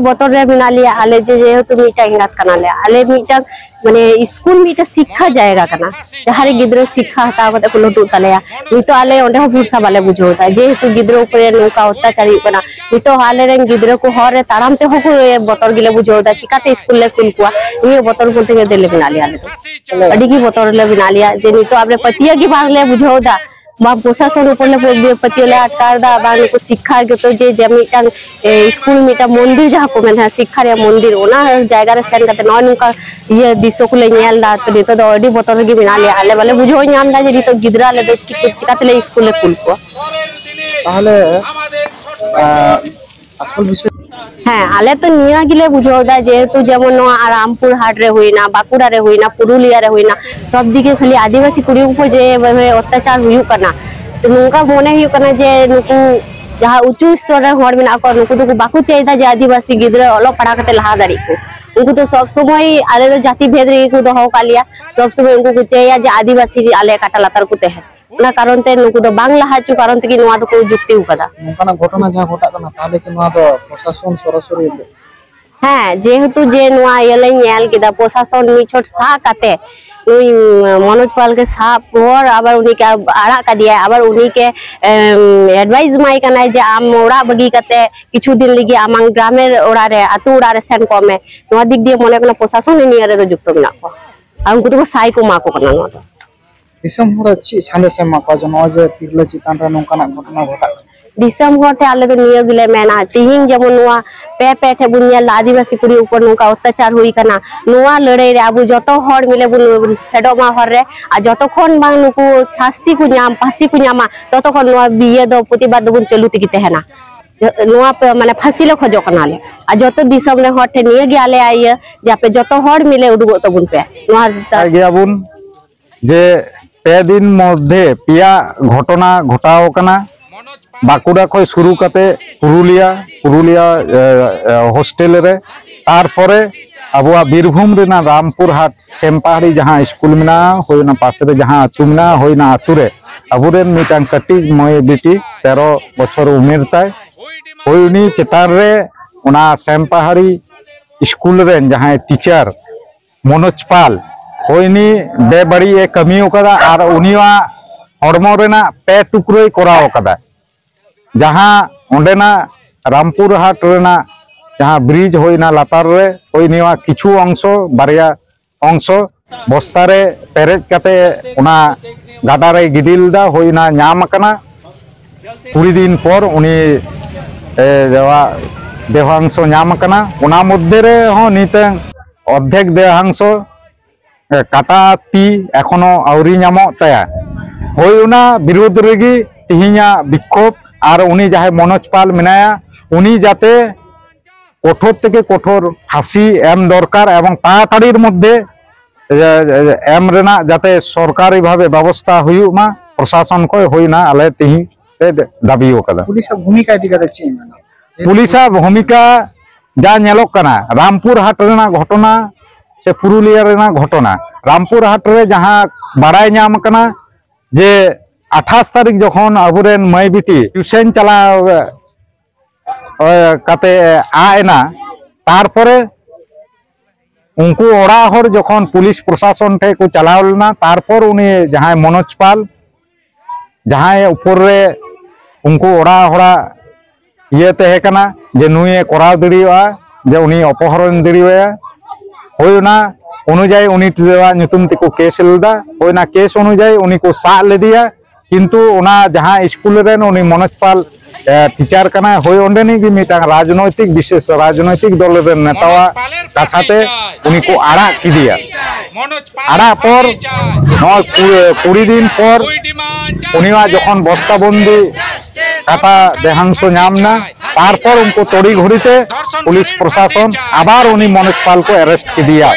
बतर रे मिना लिया आले जेहेतु मीटा इंगात कनाले आले मीटा माने स्कूल मीटा शिक्षा जाएगा कना जहारे गिद्रो शिक्षा हताव कते को लटू तलेया नितो आले ओंडे भूसा बाले बुझोता जेहेतु गिद्रो ऊपर नौका अत्याचारी कना नितो आले रेन गिद्रो को हरे ताराम ते होको बतर गिले बुझोता चिकाते स्कूल ले कुल कुआ ये बतर को ते देले बिना लिया आले अडी की बतर ले बिना लिया जे नितो आपने पतिया की भाग ले बुझोता बा प्रशासन ऊपर पतियोले अटकारदा बा को शिक्षा तो जे मिटान स्कूल मिटा मंदिर जहाँ को मेना शिक्षा रे मंदिर ओना जायगा रे सेन कते नय नुका ये दिसो को ले नेल दा तो नितो दो अडी बतर गे बिना ले आले वाले बुझो नाम दा जे नितो गिदरा ले चिकाते ले स्कूल ले कुल को ताहले असल विषय हाँ आले तो निया गिले बुझोदा जेहेतु जेमन रामपुर हाट रे हुईना बाकुड़ा रे हुईना पुरुलिया रे हुईना सब दिके खाली आदिवासी कुड़ी को जे अत्याचार हुई करना तो नुका मोने हुई करना जे नुकु जहां उच्च स्तर रे हर मिना को नुकु तो बाकु चाहिदा जे आदिवासी गिदरा ओलो पढ़ा करते लहा दाड़ी को उनको तो सब समय आले तो जाति भेद रे को दो कालिया सब समय उनको को चाहिए जे आदिवासी आले काटा लातार को ते ना कारण ते नुकु दो बांग्ला हाचु कारण ते कि नोआ तो को जुक्ति उकदा नोकाना घटना जहां घटा कना ताले कि नोआ दो प्रशासन सरसरी हाँ जेहेतु जे नोआ येले नेल किदा प्रशासन मिछोट सा काते मनोज पाल के साप और आबार उनी के आड़ा का दिया आबार उनी के एडवाइस माई कना जे आम ओड़ा बगी कते किछु दिन लगी आमांग ग्रामेर ओड़ा रे आतु ओड़ा रे सेन कमे नोआ दिक दिए मने कना प्रशासन निया रे जुक्त बिना को आ उनको तो साई को माको कना नोआ तो दिसम हर ची संदेश मा को जनो जे तिरले चितान रे नोकाना घटना घटा दिसम होते आले तो निया गिले मेना तिहिं जेमन नोआ पे पे ठे बुनिया आदिवासी कुड़ी ऊपर नोका अत्याचार हुई कना नोआ लड़ाई रे आबु जतो हर मिले बुन फेडोमा हर रे आ जतो खन बांग नुकु शास्ति को नाम फांसी को नामा ततो खन नोआ बिये दो प्रतिबाद बुन चलु तिकी तेहना नोआ पे माने फांसी ले खजो कनाले आ जतो दिसम रे हटे निया गियाले आइया जापे जतो हर मिले उडुगो तबुन पे नोआ गया बुन जे पे दिन मध्य पिया घटना घटाव कना बाकुड़ा खय शुरू करते पुरुलिया हॉस्टेल रे तारपरे अबुआ बीरभूम रेना रामपुर हाट सेमपाहाड़ी जहां स्कूल मेना होइना पासे रे जहां आतु मेना होइना आतु रे अबुरेन मिटांग कटी मय बेटी 13 बछर उमेर ताय होइनी चेतान रे ओना सेमपाहाड़ी स्कूल रेन जहां टीचर मनोज पाल होइनी बेबड़ी ए कमी ओकदा आर उनिया हड़मो रेना पे टुकरोय कराव ओकदा जहां ओंडेना रामपुर हाट रेना जहां ब्रिज होइना लातार रे होइनिवा किछु अंश बारिया अंश बस्ता रे पेरेज कते ओना गाडा रे गिदिलदा होइना नाम कना 20 दिन पर उनी देहांश नाम कना ओना मध्य रे हो निते अर्धेक देहांश काटा ती एखोनो आउरी नामो ताया होइना विरोध रेगी तिहिया विक्षोभ और उनी जहां मनोज पाल मेनाया उनी जाते कठोर থেকে कठोर फांसी एम दरकार एवं ताड़ाताड़ीर मध्य एम रेना जाते सरकारी भावे व्यवस्था हुयुमा प्रशासन को होइना आले तिहि दाबी ओकदा पुलिस भूमिका इदी कते ची पुलिस भूमिका जा नेलोक कना रामपुर हाट रेना घटना से पुरुलिया रेना घटना रामपुर हाट रे जहां बाड़ाय नाम कना जे 28 तारीख जखन अबुरेन मई बिटी ट्यूशन चला काते आएना तारपरे उनको ओड़ा हर जखन पुलिस प्रशासन ठे को चलाव लेना तारपर उनी जहां मनोज पाल जहां ऊपर रे उनको ओड़ा हड़ा ये तहे कना जे नुए कराव दड़िया जे उनी अपहरण दड़िया होइना अनुयायी उनी नुतुम तिको केस लेदा होइना केस अनुयायी उनी को सा लेदिया किंतु उना जहां स्कूल रेन उनी मनोज पाल टीचर कना होय ओंडेनी कि मिटांग राजनैतिक विशेष राजनैतिक दल रे नेतावा कथाते उनी को आड़ा किदिया आड़ा पर 20 दिन पर उनिवा जखन बस्ताबंदी काटा देहांश नामना तारपर उनको तड़ी घड़ीते पुलिस प्रशासन आबार उनी मनोज पाल को अरेस्ट किदिया।